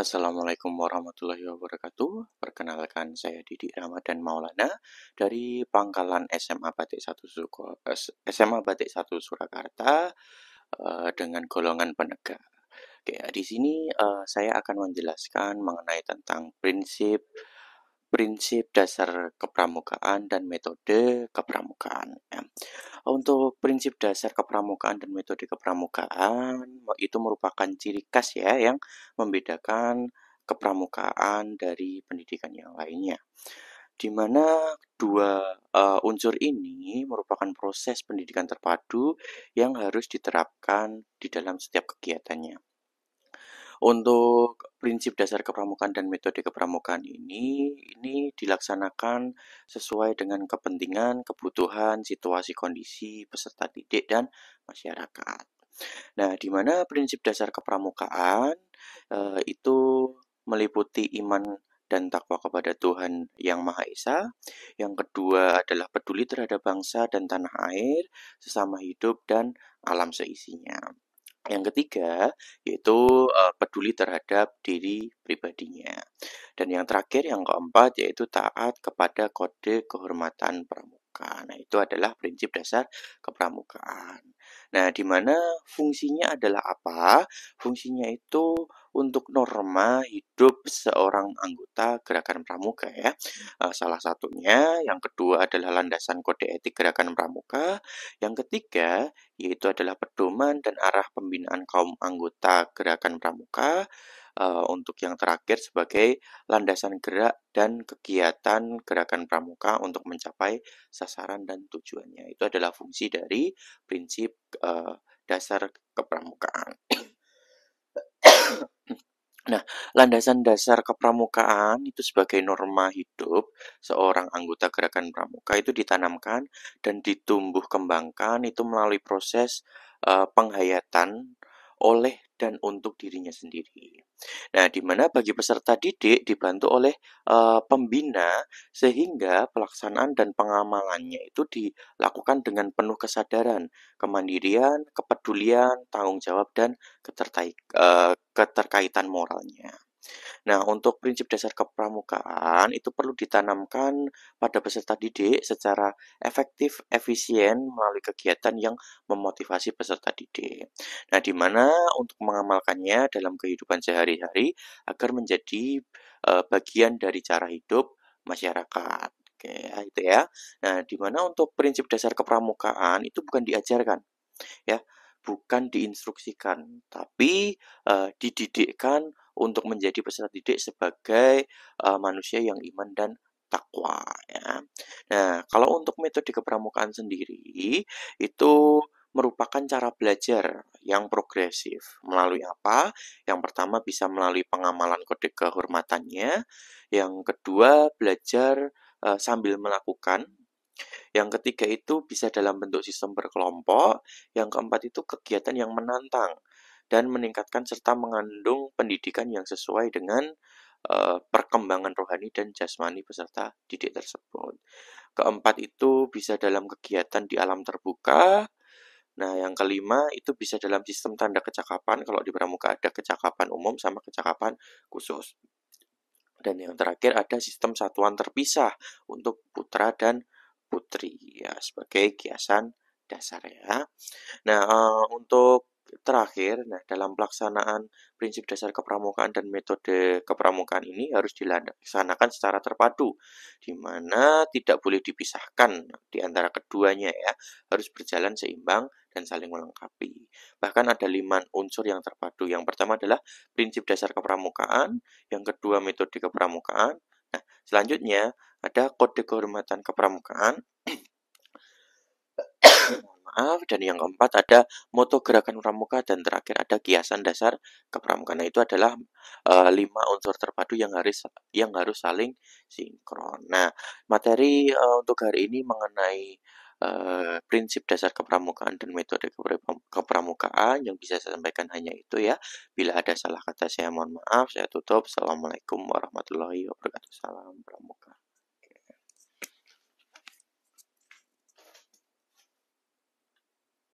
Assalamualaikum warahmatullahi wabarakatuh. Perkenalkan saya Didi Ramadan Maulana dari Pangkalan SMA Batik 1 SMA Batik 1 Surakarta dengan golongan penegak. Oke, di sini saya akan menjelaskan mengenai tentang prinsip prinsip dasar kepramukaan dan metode kepramukaan. Ya. Untuk prinsip dasar kepramukaan dan metode kepramukaan itu merupakan ciri khas ya yang membedakan kepramukaan dari pendidikan yang lainnya. Di mana dua unsur ini merupakan proses pendidikan terpadu yang harus diterapkan di dalam setiap kegiatannya. Untuk prinsip dasar kepramukaan dan metode kepramukaan ini dilaksanakan sesuai dengan kepentingan, kebutuhan, situasi kondisi peserta didik dan masyarakat. Nah, di mana prinsip dasar kepramukaan itu meliputi iman dan takwa kepada Tuhan Yang Maha Esa. Yang kedua adalah peduli terhadap bangsa dan tanah air, sesama hidup dan alam seisinya. Yang ketiga yaitu peduli terhadap diri pribadinya. Dan yang terakhir, yang keempat, yaitu taat kepada kode kehormatan pramuka. Nah, itu adalah prinsip dasar kepramukaan. Nah, di mana fungsinya adalah apa? Fungsinya itu untuk norma hidup seorang anggota gerakan pramuka ya. Salah satunya, yang kedua adalah landasan kode etik gerakan pramuka. Yang ketiga, yaitu adalah pedoman dan arah pembinaan kaum anggota gerakan pramuka. Untuk yang terakhir sebagai landasan gerak dan kegiatan gerakan pramuka untuk mencapai sasaran dan tujuannya. Itu adalah fungsi dari prinsip dasar kepramukaan. Nah, landasan dasar kepramukaan itu sebagai norma hidup seorang anggota gerakan pramuka itu ditanamkan dan ditumbuh kembangkan itu melalui proses penghayatan oleh dan untuk dirinya sendiri. Nah, di mana bagi peserta didik dibantu oleh pembina sehingga pelaksanaan dan pengamalannya itu dilakukan dengan penuh kesadaran, kemandirian, kepedulian, tanggung jawab dan keterkaitan moralnya. Nah, untuk prinsip dasar kepramukaan itu perlu ditanamkan pada peserta didik secara efektif, efisien melalui kegiatan yang memotivasi peserta didik. Nah, di mana untuk mengamalkannya dalam kehidupan sehari-hari agar menjadi bagian dari cara hidup masyarakat. Oke, itu ya. Nah, di mana untuk prinsip dasar kepramukaan itu bukan diajarkan, ya, bukan diinstruksikan, tapi dididikkan untuk menjadi peserta didik sebagai manusia yang iman dan takwa ya. Nah, kalau untuk metode kepramukaan sendiri itu merupakan cara belajar yang progresif. Melalui apa? Yang pertama bisa melalui pengamalan kode kehormatannya, yang kedua belajar sambil melakukan, yang ketiga itu bisa dalam bentuk sistem berkelompok, yang keempat itu kegiatan yang menantang dan meningkatkan serta mengandung pendidikan yang sesuai dengan perkembangan rohani dan jasmani peserta didik tersebut. Keempat itu bisa dalam kegiatan di alam terbuka. Nah, yang kelima itu bisa dalam sistem tanda kecakapan. Kalau di pramuka ada kecakapan umum sama kecakapan khusus. Dan yang terakhir ada sistem satuan terpisah untuk putra dan putri ya sebagai kiasan dasar ya. Nah, untuk terakhir, nah dalam pelaksanaan prinsip dasar kepramukaan dan metode kepramukaan ini harus dilaksanakan secara terpadu, di mana tidak boleh dipisahkan di antara keduanya ya, harus berjalan seimbang dan saling melengkapi. Bahkan ada 5 unsur yang terpadu. Yang pertama adalah prinsip dasar kepramukaan, yang kedua metode kepramukaan. Nah, selanjutnya ada kode kehormatan kepramukaan. Maaf, dan yang keempat ada moto gerakan pramuka dan terakhir ada kiasan dasar kepramukaan. Nah, itu adalah 5 unsur terpadu yang harus saling sinkron. Nah, materi untuk hari ini mengenai prinsip dasar kepramukaan dan metode kepramukaan yang bisa saya sampaikan hanya itu ya. Bila ada salah kata saya mohon maaf, saya tutup. Assalamualaikum warahmatullahi wabarakatuh. Salam pramuka.